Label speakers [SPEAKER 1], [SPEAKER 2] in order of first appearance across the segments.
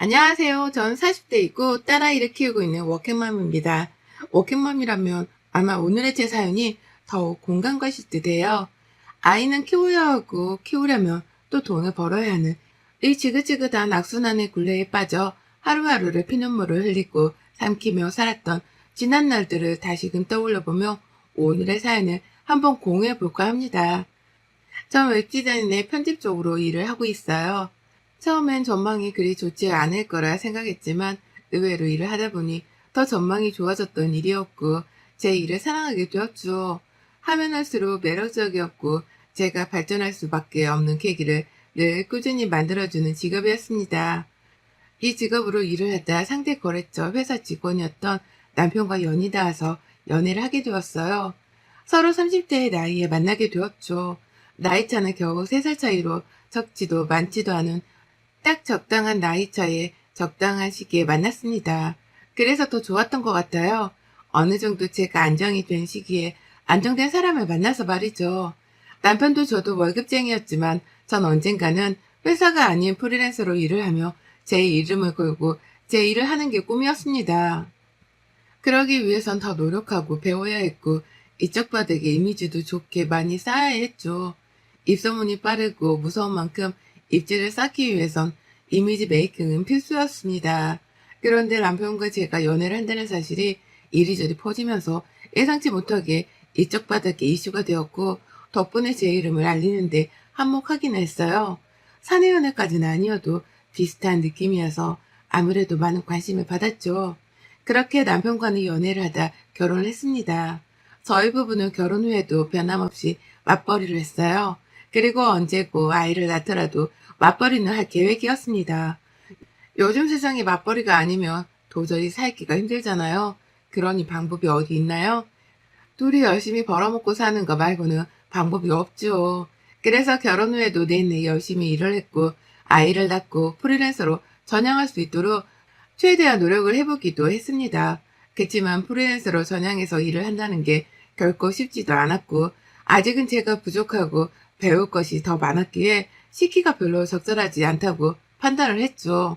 [SPEAKER 1] 안녕하세요. 전 40대이고 딸아이를 키우고 있는 워킹맘입니다. 워킹맘이라면 아마 오늘의 제 사연이 더욱 공감 가실 듯해요. 아이는 키워야 하고 키우려면 또 돈을 벌어야 하는 이 지긋지긋한 악순환의 굴레에 빠져 하루하루를 피눈물을 흘리고 삼키며 살았던 지난 날들을 다시금 떠올려보며 오늘의 사연을 한번 공유해 볼까 합니다. 전 웹디자인의 편집 쪽으로 일을 하고 있어요. 처음엔 전망이 그리 좋지 않을 거라 생각했지만 의외로 일을 하다 보니 더 전망이 좋아졌던 일이었고 제 일을 사랑하게 되었죠. 하면 할수록 매력적이었고 제가 발전할 수밖에 없는 계기를 늘 꾸준히 만들어주는 직업이었습니다. 이 직업으로 일을 하다 상대 거래처 회사 직원이었던 남편과 연이 닿아서 연애를 하게 되었어요. 서로 30대의 나이에 만나게 되었죠. 나이 차는 겨우 3살 차이로 적지도 많지도 않은 딱 적당한 나이 차에 적당한 시기에 만났습니다. 그래서 더 좋았던 것 같아요. 어느 정도 제가 안정이 된 시기에 안정된 사람을 만나서 말이죠. 남편도 저도 월급쟁이였지만 전 언젠가는 회사가 아닌 프리랜서로 일을 하며 제 이름을 걸고 제 일을 하는 게 꿈이었습니다. 그러기 위해선 더 노력하고 배워야 했고 이쪽 바닥에 이미지도 좋게 많이 쌓아야 했죠. 입소문이 빠르고 무서운 만큼 입지를 쌓기 위해선 이미지 메이킹은 필수였습니다. 그런데 남편과 제가 연애를 한다는 사실이 이리저리 퍼지면서 예상치 못하게 이쪽 바닥에 이슈가 되었고 덕분에 제 이름을 알리는데 한몫하기는 했어요. 사내 연애까지는 아니어도 비슷한 느낌이어서 아무래도 많은 관심을 받았죠. 그렇게 남편과는 연애를 하다 결혼을 했습니다. 저희 부부는 결혼 후에도 변함없이 맞벌이를 했어요. 그리고 언제고 아이를 낳더라도 맞벌이는 할 계획이었습니다. 요즘 세상에 맞벌이가 아니면 도저히 살기가 힘들잖아요. 그러니 방법이 어디 있나요? 둘이 열심히 벌어먹고 사는 거 말고는 방법이 없죠. 그래서 결혼 후에도 내내 열심히 일을 했고 아이를 낳고 프리랜서로 전향할 수 있도록 최대한 노력을 해보기도 했습니다. 그치만 프리랜서로 전향해서 일을 한다는 게 결코 쉽지도 않았고 아직은 제가 부족하고 배울 것이 더 많았기에 시기가 별로 적절하지 않다고 판단을 했죠.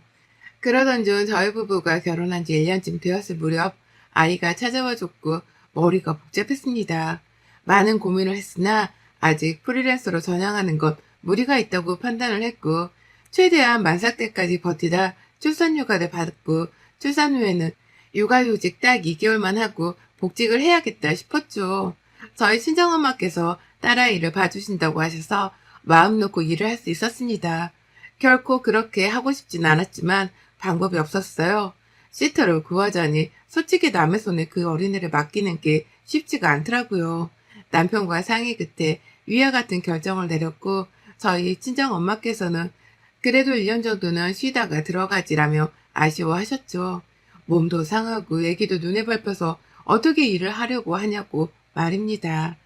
[SPEAKER 1] 그러던 중 저희 부부가 결혼한 지 1년쯤 되었을 무렵 아이가 찾아와 줬고 머리가 복잡했습니다. 많은 고민을 했으나 아직 프리랜서로 전향하는 것 무리가 있다고 판단을 했고 최대한 만삭 때까지 버티다 출산휴가를 받고 출산 후에는 육아휴직 딱 2개월만 하고 복직을 해야겠다 싶었죠. 저희 친정엄마께서 딸아이를 봐주신다고 하셔서 마음 놓고 일을 할 수 있었습니다. 결코 그렇게 하고 싶진 않았지만 방법이 없었어요. 시터를 구하자니 솔직히 남의 손에 그 어린애를 맡기는 게 쉽지가 않더라고요. 남편과 상의 끝에 위와 같은 결정을 내렸고 저희 친정엄마께서는 그래도 1년 정도는 쉬다가 들어가지라며 아쉬워하셨죠. 몸도 상하고 애기도 눈에 밟혀서 어떻게 일을 하려고 하냐고 말입니다.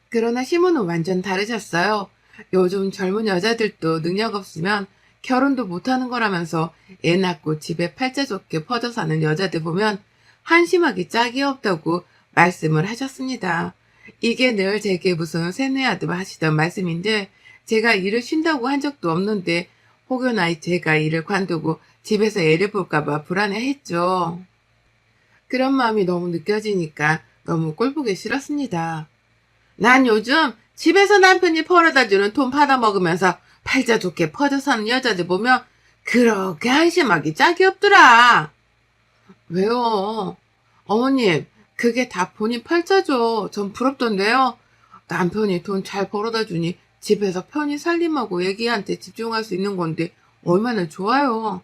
[SPEAKER 1] 그러나 시모는 완전 다르셨어요. 요즘 젊은 여자들도 능력 없으면 결혼도 못하는 거라면서 애 낳고 집에 팔자 좋게 퍼져 사는 여자들 보면 한심하기 짝이 없다고 말씀을 하셨습니다. 이게 늘 제게 무슨 세뇌하듯 하시던 말씀인데 제가 일을 쉰다고 한 적도 없는데 혹여나 제가 일을 관두고 집에서 애를 볼까봐 불안해했죠. 그런 마음이 너무 느껴지니까 너무 꼴보기 싫었습니다. 난 요즘 집에서 남편이 벌어다 주는 돈 받아먹으면서 팔자 좋게 퍼져 사는 여자들 보면 그렇게 한심하기 짝이 없더라. 왜요? 어머님, 그게 다 본인 팔자죠. 전 부럽던데요. 남편이 돈 잘 벌어다 주니 집에서 편히 살림하고 애기한테 집중할 수 있는 건데 얼마나 좋아요.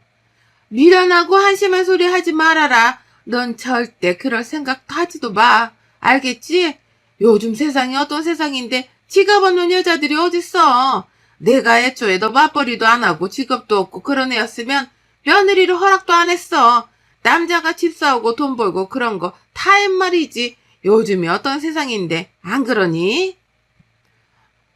[SPEAKER 1] 미련하고 한심한 소리 하지 말아라. 넌 절대 그럴 생각도 하지도 마. 알겠지? 요즘 세상이 어떤 세상인데 직업 없는 여자들이 어딨어. 내가 애초에 너 맞벌이도 안 하고 직업도 없고 그런 애였으면 며느리를 허락도 안 했어. 남자가 집 사오고 돈 벌고 그런 거 타임 말이지. 요즘이 어떤 세상인데 안 그러니?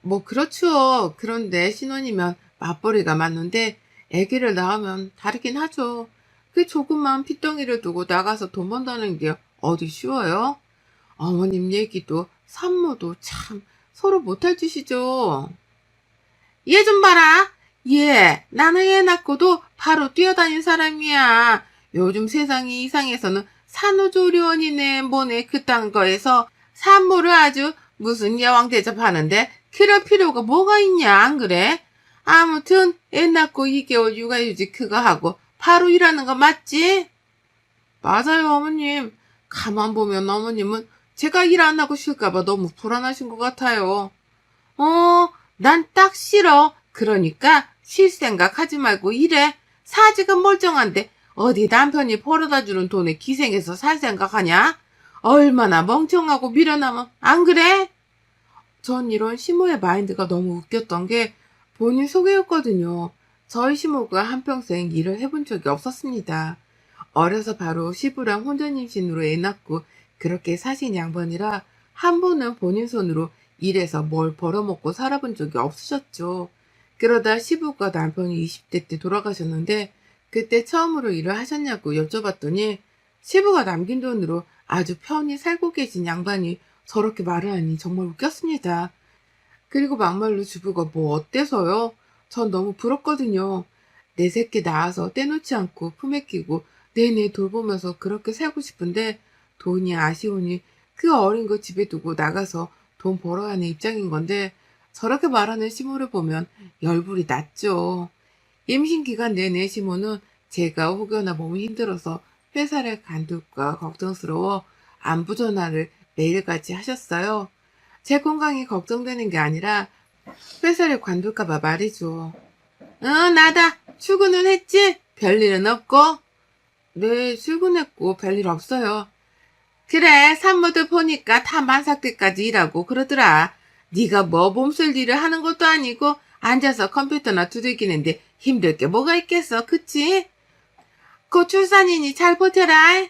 [SPEAKER 1] 뭐 그렇죠. 그런데 신혼이면 맞벌이가 맞는데 아기를 낳으면 다르긴 하죠. 그 조그만 핏덩이를 두고 나가서 돈 번다는 게 어디 쉬워요? 어머님 얘기도 산모도 참 서로 못할 짓이죠. 얘 좀 봐라. 나는 애 낳고도 바로 뛰어다닌 사람이야. 요즘 세상이 이상해서는 산후조리원이네 뭐네 그딴 거에서 산모를 아주 무슨 여왕 대접하는데 그럴 필요가 뭐가 있냐, 안 그래? 아무튼 애 낳고 2개월 육아휴직 그거 하고 바로 일하는 거 맞지? 맞아요, 어머님. 가만 보면 어머님은 제가 일 안 하고 쉴까봐 너무 불안하신 것 같아요. 난 딱 싫어. 그러니까 쉴 생각 하지 말고 일해. 사직은 멀쩡한데 어디 남편이 벌어다 주는 돈에 기생해서 살 생각하냐? 얼마나 멍청하고 미련하면 안 그래? 전 이런 시모의 마인드가 너무 웃겼던 게 본인 소개였거든요. 저희 시모가 한평생 일을 해본 적이 없었습니다. 어려서 바로 시부랑 혼전임신으로 애 낳고 그렇게 사신 양반이라 한 번은 본인 손으로 일해서 뭘 벌어먹고 살아본 적이 없으셨죠. 그러다 시부가 남편이 20대 때 돌아가셨는데 그때 처음으로 일을 하셨냐고 여쭤봤더니 시부가 남긴 돈으로 아주 편히 살고 계신 양반이 저렇게 말을 하니 정말 웃겼습니다. 그리고 막말로 주부가 뭐 어때서요? 전 너무 부럽거든요. 내 새끼 낳아서 떼놓지 않고 품에 끼고 내내 돌보면서 그렇게 살고 싶은데 돈이 아쉬우니 그 어린 거 집에 두고 나가서 돈 벌어야 하는 입장인 건데 저렇게 말하는 시모를 보면 열불이 났죠. 임신 기간 내내 시모는 제가 혹여나 몸이 힘들어서 회사를 간둘까 걱정스러워 안부 전화를 매일같이 하셨어요. 제 건강이 걱정되는 게 아니라 회사를 관둘까봐 말이죠. 나다. 출근은 했지? 별일은 없고? 네, 출근했고 별일 없어요. 그래, 산모들 보니까 다 만삭때까지 일하고 그러더라. 네가 뭐 몸쓸 일을 하는 것도 아니고 앉아서 컴퓨터나 두들기는데 힘들 게 뭐가 있겠어, 그치? 곧 출산이니 잘 버텨라.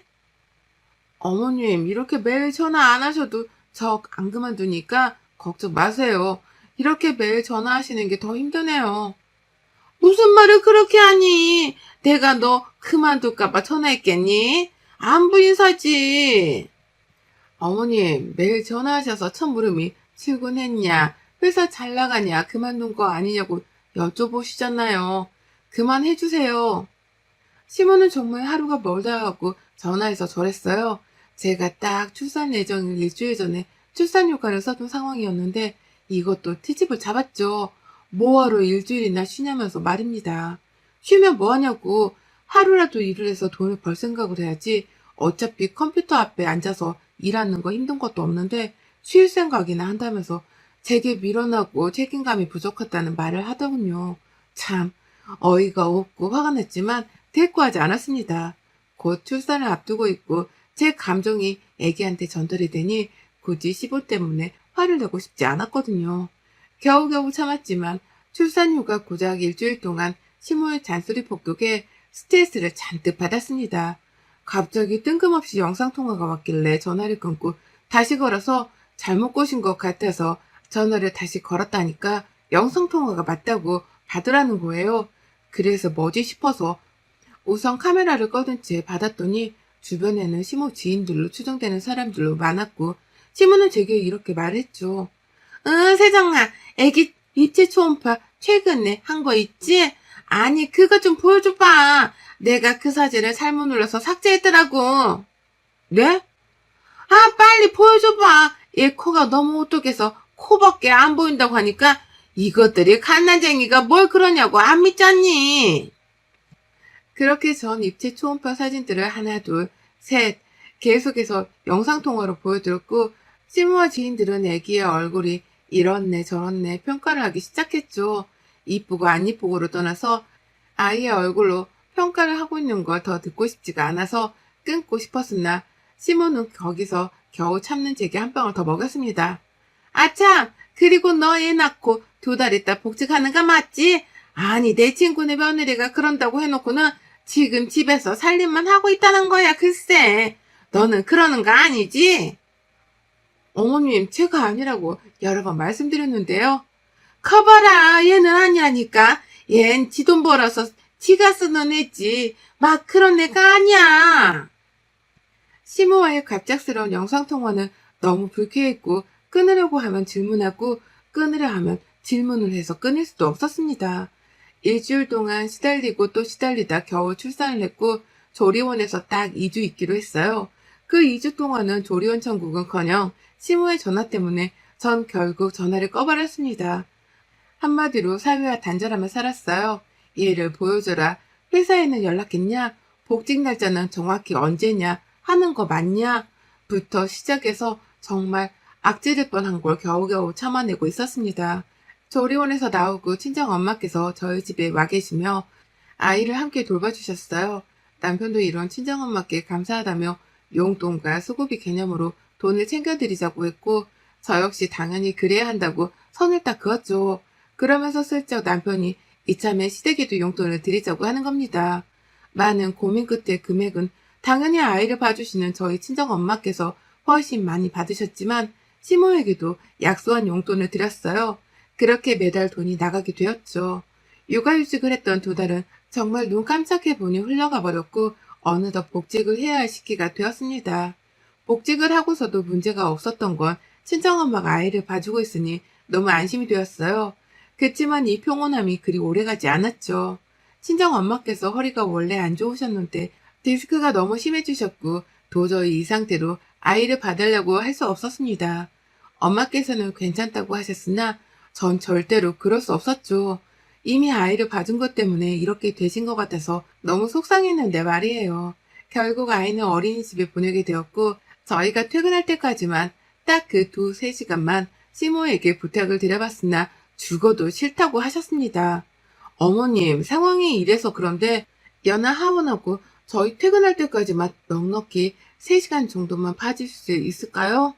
[SPEAKER 1] 어머님, 이렇게 매일 전화 안 하셔도 저 안 그만두니까 걱정 마세요. 이렇게 매일 전화하시는 게 더 힘드네요. 무슨 말을 그렇게 하니? 내가 너 그만둘까봐 전화했겠니? 안부 인사지. 어머님, 매일 전화하셔서 첫 물음이 출근했냐, 회사 잘 나가냐, 그만둔 거 아니냐고 여쭤보시잖아요. 그만해주세요. 시모는 정말 하루가 멀다 하고 전화해서 저랬어요. 제가 딱 출산 예정일 일주일 전에 출산휴가를 써둔 상황이었는데 이것도 트집을 잡았죠. 뭐하러 일주일이나 쉬냐면서 말입니다. 쉬면 뭐하냐고. 하루라도 일을 해서 돈을 벌 생각을 해야지. 어차피 컴퓨터 앞에 앉아서 일하는 거 힘든 것도 없는데 쉴 생각이나 한다면서 제게 미련하고 책임감이 부족하다는 말을 하더군요. 참 어이가 없고 화가 났지만 대꾸하지 않았습니다. 곧 출산을 앞두고 있고 제 감정이 애기한테 전달이 되니 굳이 시부 때문에 화를 내고 싶지 않았거든요. 겨우겨우 참았지만 출산휴가 고작 일주일 동안 시모의 잔소리 폭격에 스트레스를 잔뜩 받았습니다. 갑자기 뜬금없이 영상통화가 왔길래 전화를 끊고 다시 걸어서 잘못 꼬신 것 같아서 전화를 다시 걸었다니까 영상통화가 맞다고 받으라는 거예요. 그래서 뭐지 싶어서 우선 카메라를 꺼둔 채 받았더니 주변에는 시모 지인들로 추정되는 사람들로 많았고 시모는 제게 이렇게 말했죠. 세정아, 애기 입체 초음파 최근에 한 거 있지? 아니, 그거 좀 보여줘봐. 내가 그 사진을 잘못 눌러서 삭제했더라고. 네? 빨리 보여줘봐. 얘 코가 너무 오똑해서 코밖에 안 보인다고 하니까 이것들이 갓난쟁이가 뭘 그러냐고 안 믿잖니. 그렇게 전 입체 초음파 사진들을 하나, 둘, 셋 계속해서 영상통화로 보여드렸고 시모와 지인들은 애기의 얼굴이 이렇네 저렇네 평가를 하기 시작했죠. 이쁘고 안 이쁘고로 떠나서 아이의 얼굴로 평가를 하고 있는 걸 더 듣고 싶지가 않아서 끊고 싶었으나 시모는 거기서 겨우 참는 제게 한 방울 더 먹였습니다. 아참, 그리고 너 애 낳고 2달 있다 복직하는 거 맞지? 아니, 내 친구네 며느리가 그런다고 해놓고는 지금 집에서 살림만 하고 있다는 거야, 글쎄. 너는 그러는 거 아니지? 어머님, 제가 아니라고 여러 번 말씀드렸는데요. 커봐라, 얘는 아니라니까. 얜 지 돈 벌어서 지가 쓰는 애지. 막 그런 애가 아니야. 시모와의 갑작스러운 영상통화는 너무 불쾌했고 끊으려고 하면 질문하고 끊으려 하면 질문을 해서 끊을 수도 없었습니다. 일주일 동안 시달리고 또 시달리다 겨우 출산을 했고 조리원에서 딱 2주 있기로 했어요. 그 2주 동안은 조리원 천국은커녕 시모의 전화 때문에 전 결국 전화를 꺼버렸습니다. 한마디로 사위와 단절하며 살았어요. 얘를 보여줘라. 회사에는 연락했냐? 복직 날짜는 정확히 언제냐? 하는 거 맞냐? 부터 시작해서 정말 악질일 뻔한 걸 겨우겨우 참아내고 있었습니다. 조리원에서 나오고 친정엄마께서 저희 집에 와 계시며 아이를 함께 돌봐주셨어요. 남편도 이런 친정엄마께 감사하다며 용돈과 수고비 개념으로 돈을 챙겨드리자고 했고 저 역시 당연히 그래야 한다고 선을 딱 그었죠. 그러면서 슬쩍 남편이 이참에 시댁에도 용돈을 드리자고 하는 겁니다. 많은 고민 끝에 금액은 당연히 아이를 봐주시는 저희 친정엄마께서 훨씬 많이 받으셨지만 시모에게도 약소한 용돈을 드렸어요. 그렇게 매달 돈이 나가게 되었죠. 육아휴직을 했던 2달은 정말 눈 깜짝해 보니 흘러가 버렸고 어느덧 복직을 해야 할 시기가 되었습니다. 복직을 하고서도 문제가 없었던 건 친정엄마가 아이를 봐주고 있으니 너무 안심이 되었어요. 그치만 이 평온함이 그리 오래가지 않았죠. 친정엄마께서 허리가 원래 안 좋으셨는데 디스크가 너무 심해지셨고 도저히 이 상태로 아이를 받으려고 할 수 없었습니다. 엄마께서는 괜찮다고 하셨으나 전 절대로 그럴 수 없었죠. 이미 아이를 봐준 것 때문에 이렇게 되신 것 같아서 너무 속상했는데 말이에요. 결국 아이는 어린이집에 보내게 되었고 저희가 퇴근할 때까지만 딱 그 2-3시간만 시모에게 부탁을 드려봤으나 죽어도 싫다고 하셨습니다. 어머님, 상황이 이래서 그런데 연하 하원하고 저희 퇴근할 때까지만 넉넉히 3시간 정도만 봐줄 수 있을까요?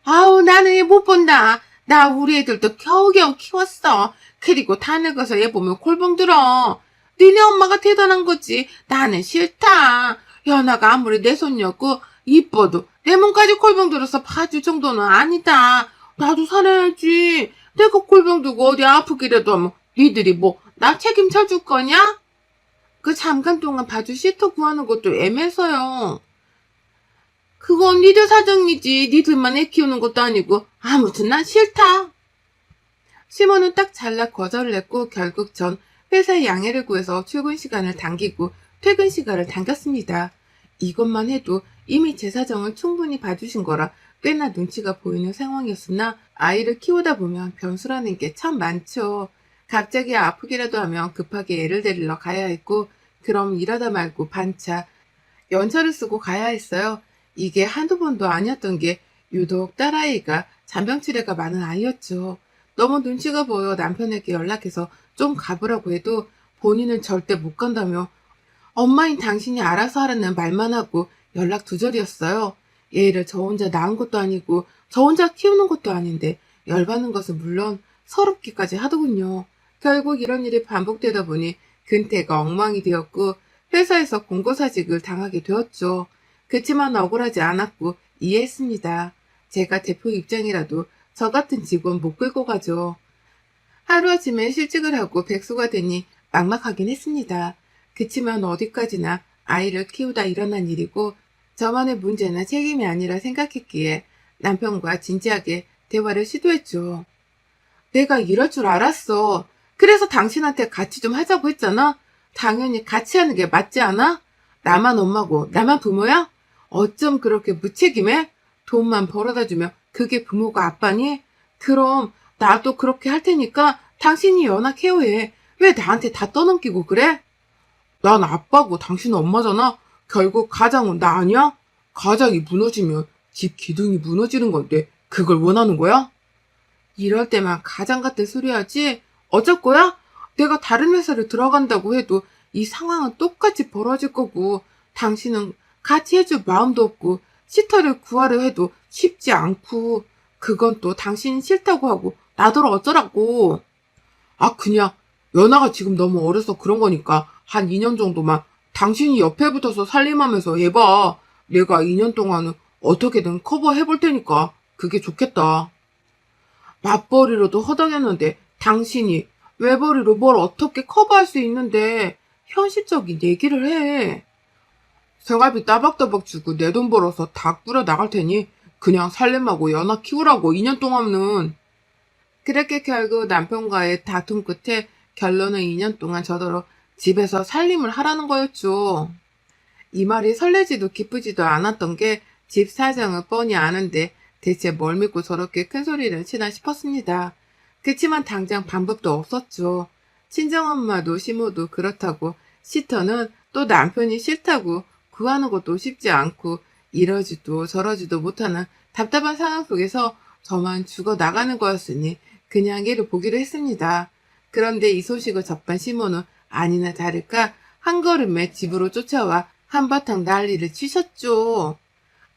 [SPEAKER 1] 아우, 나는 얘 못 본다. 나 우리 애들도 겨우겨우 키웠어. 그리고 다 늙어서 얘 보면 골병 들어. 니네 엄마가 대단한 거지. 나는 싫다. 연아가 아무리 내 손녀고 이뻐도 내 몸까지 골병 들어서 봐줄 정도는 아니다. 나도 살아야지. 내가 골병 들고 어디 아프기라도 하면 니들이 뭐 나 책임져 줄 거냐? 그 잠깐 동안 봐줄 시터 구하는 것도 애매해서요. 그건 니들 사정이지. 니들만 애 키우는 것도 아니고. 아무튼 난 싫다. 시모는 딱 잘라 거절을 했고 결국 전 회사에 양해를 구해서 출근 시간을 당기고 퇴근 시간을 당겼습니다. 이것만 해도 이미 제 사정을 충분히 봐주신 거라 꽤나 눈치가 보이는 상황이었으나 아이를 키우다 보면 변수라는 게 참 많죠. 갑자기 아프기라도 하면 급하게 애를 데리러 가야 했고 그럼 일하다 말고 반차, 연차를 쓰고 가야 했어요. 이게 한두 번도 아니었던 게 유독 딸아이가 잔병치레가 많은 아이였죠. 너무 눈치가 보여 남편에게 연락해서 좀 가보라고 해도 본인은 절대 못 간다며 엄마인 당신이 알아서 하라는 말만 하고 연락 두절이었어요. 얘를 저 혼자 낳은 것도 아니고 저 혼자 키우는 것도 아닌데 열받는 것은 물론 서럽기까지 하더군요. 결국 이런 일이 반복되다 보니 근태가 엉망이 되었고 회사에서 공고사직을 당하게 되었죠. 그치만 억울하지 않았고 이해했습니다. 제가 대표 입장이라도 저 같은 직원 못 끌고 가죠. 하루아침에 실직을 하고 백수가 되니 막막하긴 했습니다. 그치만 어디까지나 아이를 키우다 일어난 일이고 저만의 문제나 책임이 아니라 생각했기에 남편과 진지하게 대화를 시도했죠. 내가 이럴 줄 알았어. 그래서 당신한테 같이 좀 하자고 했잖아. 당연히 같이 하는 게 맞지 않아? 나만 엄마고 나만 부모야? 어쩜 그렇게 무책임해? 돈만 벌어다 주면 그게 부모가 아빠니? 그럼 나도 그렇게 할 테니까 당신이 연하 케어해. 왜 나한테 다 떠넘기고 그래? 난 아빠고 당신은 엄마잖아. 결국 가장은 나 아니야? 가장이 무너지면 집 기둥이 무너지는 건데 그걸 원하는 거야? 이럴 때만 가장 같은 소리 하지? 어쩔 거야? 내가 다른 회사를 들어간다고 해도 이 상황은 똑같이 벌어질 거고 당신은 같이 해줄 마음도 없고 시터를 구하려 해도 쉽지 않고 그건 또 당신이 싫다고 하고 나더러 어쩌라고. 아 그냥 연아가 지금 너무 어려서 그런 거니까 한 2년 정도만 당신이 옆에 붙어서 살림하면서 해봐. 내가 2년 동안은 어떻게든 커버해볼 테니까 그게 좋겠다. 맞벌이로도 허덕였는데 당신이 외벌이로 뭘 어떻게 커버할 수 있는데 현실적인 얘기를 해. 생활비 따박따박 주고 내 돈 벌어서 다 꾸려 나갈 테니 그냥 살림하고 연하 키우라고 2년 동안은. 그렇게 결국 남편과의 다툼 끝에 결론은 2년 동안 저더러 집에서 살림을 하라는 거였죠. 이 말이 설레지도 기쁘지도 않았던 게 집 사정을 뻔히 아는데 대체 뭘 믿고 저렇게 큰 소리를 치나 싶었습니다. 그치만 당장 방법도 없었죠. 친정엄마도 시모도 그렇다고, 시터는 또 남편이 싫다고, 구하는 것도 쉽지 않고 이러지도 저러지도 못하는 답답한 상황 속에서 저만 죽어 나가는 거였으니 그냥 얘를 보기로 했습니다. 그런데 이 소식을 접한 시모는 아니나 다를까 한 걸음에 집으로 쫓아와 한바탕 난리를 치셨죠.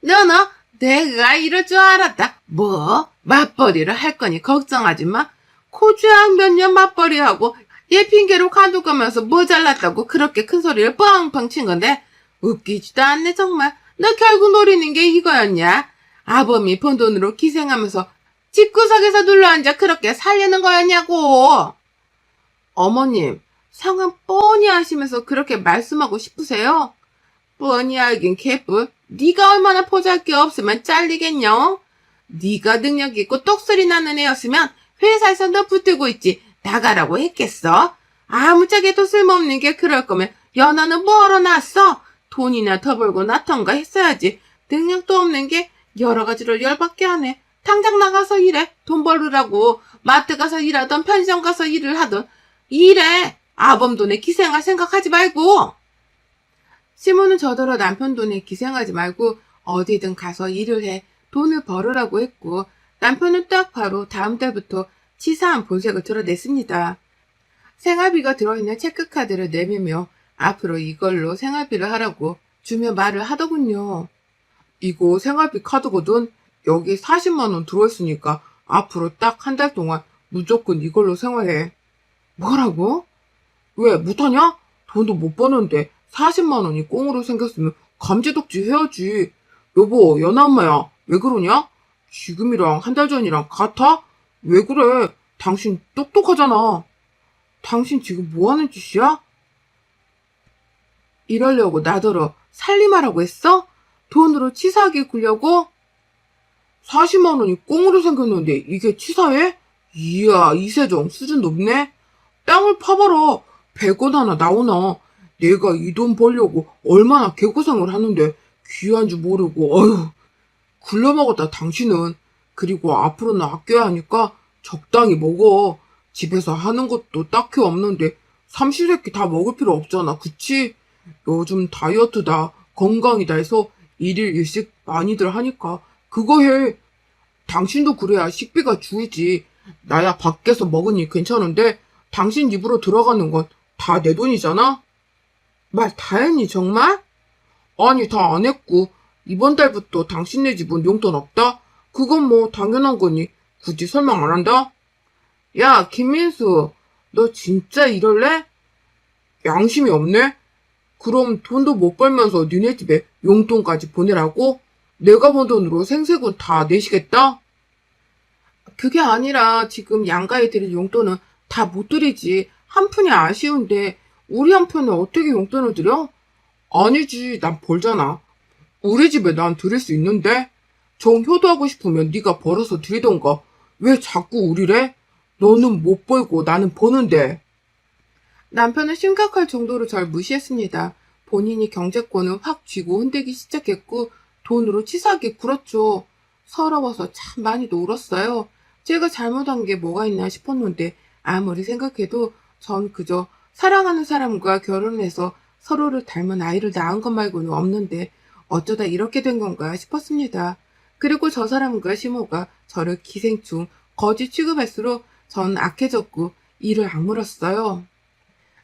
[SPEAKER 1] 너너 내가 이럴 줄 알았다. 뭐? 맞벌이를 할 거니 걱정하지 마. 코주양 몇 년 맞벌이하고 얘 핑계로 간두가면서 뭐 잘났다고 그렇게 큰 소리를 뻥뻥 친 건데 웃기지도 않네 정말. 너 결국 노리는 게 이거였냐? 아범이 번 돈으로 기생하면서 집구석에서 눌러앉아 그렇게 살려는 거였냐고. 어머님, 상황 뻔히 아시면서 그렇게 말씀하고 싶으세요? 뻔히 알긴 개뿔. 네가 얼마나 포기할 게 없으면 잘리겠냐? 네가 능력 있고 똑소리 나는 애였으면 회사에서 너 붙들고 있지 나가라고 했겠어? 아무짝에도 쓸모없는 게 그럴 거면 연하는 뭐하러 났어? 돈이나 더 벌고 나턴가 했어야지. 능력도 없는 게 여러 가지로 열받게 하네. 당장 나가서 일해. 돈 벌으라고. 마트 가서 일하던 편의점 가서 일을 하던 일해. 아범 돈에 기생할 생각하지 말고. 시모는 저더러 남편 돈에 기생하지 말고 어디든 가서 일을 해 돈을 벌으라고 했고, 남편은 딱 바로 다음 달부터 치사한 본색을 드러냈습니다. 생활비가 들어있는 체크카드를 내밀며 앞으로 이걸로 생활비를 하라고 주며 말을 하더군요. 이거 생활비 카드거든. 여기 40만 원 들어있으니까 앞으로 딱 한 달 동안 무조건 이걸로 생활해. 뭐라고? 왜 못하냐? 돈도 못 버는데 40만 원이 꽁으로 생겼으면 감지덕지 해야지. 여보, 연아 엄마야, 왜 그러냐? 지금이랑 한 달 전이랑 같아? 왜 그래? 당신 똑똑하잖아. 당신 지금 뭐 하는 짓이야? 이러려고 나더러 살림하라고 했어? 돈으로 치사하게 굴려고? 40만 원이 꽁으로 생겼는데 이게 치사해? 이야, 이세정 수준 높네? 땅을 파봐라. 100원 하나 나오나. 내가 이 돈 벌려고 얼마나 개고생을 하는데 귀한 줄 모르고 어휴 굴려먹었다 당신은. 그리고 앞으로는 아껴야 하니까 적당히 먹어. 집에서 하는 것도 딱히 없는데 삼시세끼 다 먹을 필요 없잖아. 그치? 요즘 다이어트다 건강이다 해서 일일 일식 많이들 하니까 그거 해. 당신도 그래야 식비가 줄지. 나야 밖에서 먹으니 괜찮은데 당신 입으로 들어가는 건 다 내 돈이잖아? 말 다 했니 정말? 아니 다 안 했고 이번 달부터 당신네 집은 용돈 없다? 그건 뭐 당연한 거니 굳이 설명 안 한다? 야 김민수, 너 진짜 이럴래? 양심이 없네? 그럼 돈도 못 벌면서 니네 집에 용돈까지 보내라고? 내가 번 돈으로 생색은 다 내시겠다? 그게 아니라 지금 양가에 드릴 용돈은 다 못 드리지. 한 푼이 아쉬운데 우리 한편에 어떻게 용돈을 드려? 아니지, 난 벌잖아. 우리 집에 난 드릴 수 있는데? 정 효도하고 싶으면 네가 벌어서 드리던가. 왜 자꾸 우리래? 너는 못 벌고 나는 버는데. 남편은 심각할 정도로 절 무시했습니다. 본인이 경제권을 확 쥐고 흔들기 시작했고 돈으로 치사하게 굴었죠. 서러워서 참 많이도 울었어요. 제가 잘못한 게 뭐가 있나 싶었는데 아무리 생각해도 전 그저 사랑하는 사람과 결혼해서 서로를 닮은 아이를 낳은 것 말고는 없는데 어쩌다 이렇게 된 건가 싶었습니다. 그리고 저 사람과 시모가 저를 기생충, 거지 취급할수록 전 악해졌고 이를 악물었어요.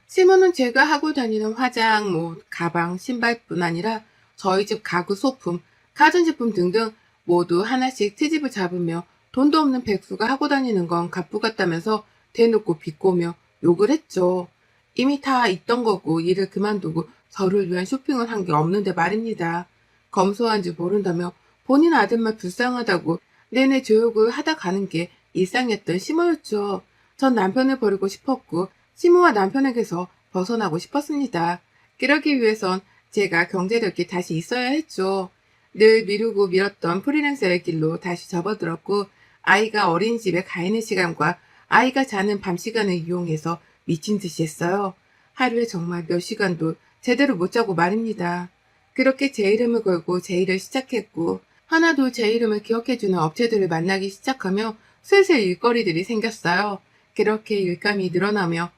[SPEAKER 1] 시모는 제가 하고 다니는 화장, 옷, 가방, 신발뿐 아니라 저희 집 가구 소품, 가전제품 등등 모두 하나씩 트집을 잡으며 돈도 없는 백수가 하고 다니는 건 갑부 같다면서 대놓고 비꼬며 욕을 했죠. 이미 다 있던 거고 일을 그만두고 저를 위한 쇼핑을 한 게 없는데 말입니다. 검소한 줄 모른다며 본인 아들만 불쌍하다고 내내 조욕을 하다 가는 게 일상이었던 시모였죠. 전 남편을 버리고 싶었고 시모와 남편에게서 벗어나고 싶었습니다. 그러기 위해선 제가 경제력이 다시 있어야 했죠. 늘 미루고 미뤘던 프리랜서의 길로 다시 접어들었고 아이가 어린이집에 가 있는 시간과 아이가 자는 밤 시간을 이용해서 미친 듯이 했어요. 하루에 정말 몇 시간도 제대로 못 자고 말입니다. 그렇게 제 이름을 걸고 제 일을 시작했고 하나도 제 이름을 기억해주는 업체들을 만나기 시작하며 슬슬 일거리들이 생겼어요. 그렇게 일감이 늘어나며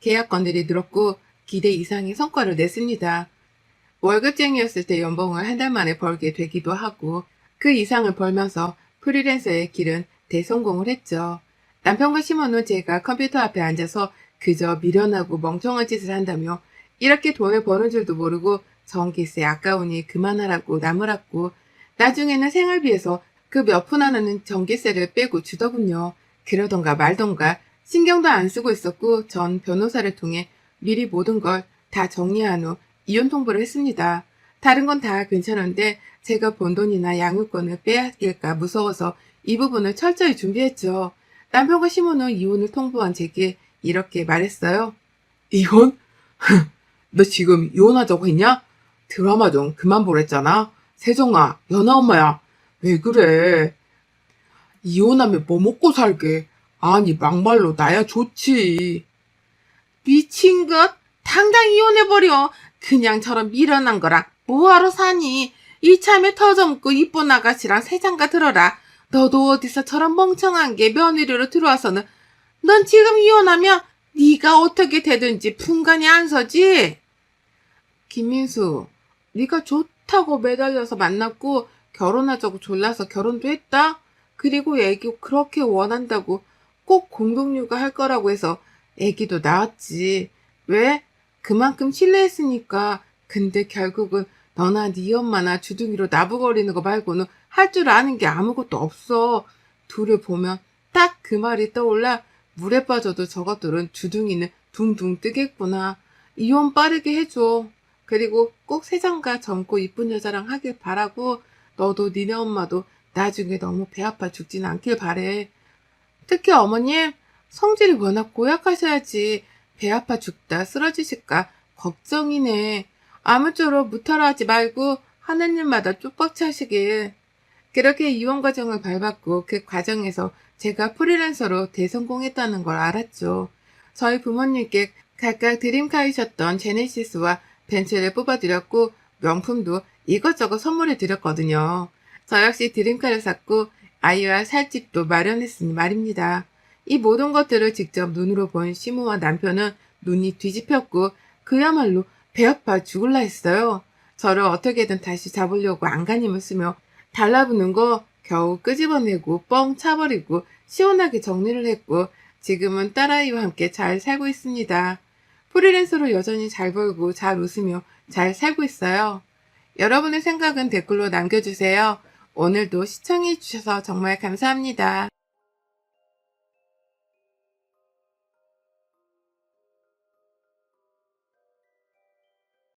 [SPEAKER 1] 계약건들이 늘었고 기대 이상의 성과를 냈습니다. 월급쟁이였을 때 연봉을 한 달 만에 벌게 되기도 하고 그 이상을 벌면서 프리랜서의 길은 대성공을 했죠. 남편과 시모는 제가 컴퓨터 앞에 앉아서 그저 미련하고 멍청한 짓을 한다며 이렇게 돈을 버는 줄도 모르고 전기세 아까우니 그만하라고 나무랐고 나중에는 생활비에서 그 몇 푼 하나는 전기세를 빼고 주더군요. 그러던가 말던가 신경도 안 쓰고 있었고 전 변호사를 통해 미리 모든 걸 다 정리한 후 이혼 통보를 했습니다. 다른 건 다 괜찮은데 제가 번 돈이나 양육권을 빼앗길까 무서워서 이 부분을 철저히 준비했죠. 남편과 시모는 이혼을 통보한 제게 이렇게 말했어요. 이혼? 너 지금 이혼하자고 했냐? 드라마 좀 그만 보랬잖아. 세정아, 연아 엄마야. 왜 그래? 이혼하면 뭐 먹고 살게? 아니, 막말로 나야 좋지. 미친 것? 당장 이혼해버려. 그냥 저런 미련한 거랑 뭐하러 사니? 이참에 터져먹고 이쁜 아가씨랑 새장가 들어라. 너도 어디서 저런 멍청한 게 며느리로 들어와서는 넌 지금 이혼하면 네가 어떻게 되든지 분간이 안 서지? 김민수, 네가 좋다고 매달려서 만났고 결혼하자고 졸라서 결혼도 했다? 그리고 애기 그렇게 원한다고 꼭 공동육아 할 거라고 해서 애기도 낳았지. 왜? 그만큼 신뢰했으니까. 근데 결국은 너나 네 엄마나 주둥이로 나부거리는 거 말고는 할 줄 아는 게 아무것도 없어. 둘을 보면 딱 그 말이 떠올라. 물에 빠져도 저것들은 주둥이는 둥둥 뜨겠구나. 이혼 빠르게 해줘. 그리고 꼭 세장가 젊고 이쁜 여자랑 하길 바라고 너도 니네 엄마도 나중에 너무 배 아파 죽진 않길 바래. 특히 어머님 성질이 워낙 고약하셔야지 배 아파 죽다 쓰러지실까 걱정이네. 아무쪼록 무탈하지 말고 하는 일마다 쪽박치 하시길. 그렇게 이혼 과정을 밟았고 그 과정에서 제가 프리랜서로 대성공했다는 걸 알았죠. 저희 부모님께 각각 드림카이셨던 제네시스와 벤츠를 뽑아드렸고 명품도 이것저것 선물해 드렸거든요. 저 역시 드림카를 샀고 아이와 살 집도 마련했으니 말입니다. 이 모든 것들을 직접 눈으로 본 시모와 남편은 눈이 뒤집혔고 그야말로 배 아파 죽을라 했어요. 저를 어떻게든 다시 잡으려고 안간힘을 쓰며 달라붙는 거 겨우 끄집어내고 뻥 차버리고 시원하게 정리를 했고 지금은 딸아이와 함께 잘 살고 있습니다. 프리랜서로 여전히 잘 벌고 잘 웃으며 잘 살고 있어요. 여러분의 생각은 댓글로 남겨주세요. 오늘도 시청해주셔서 정말 감사합니다.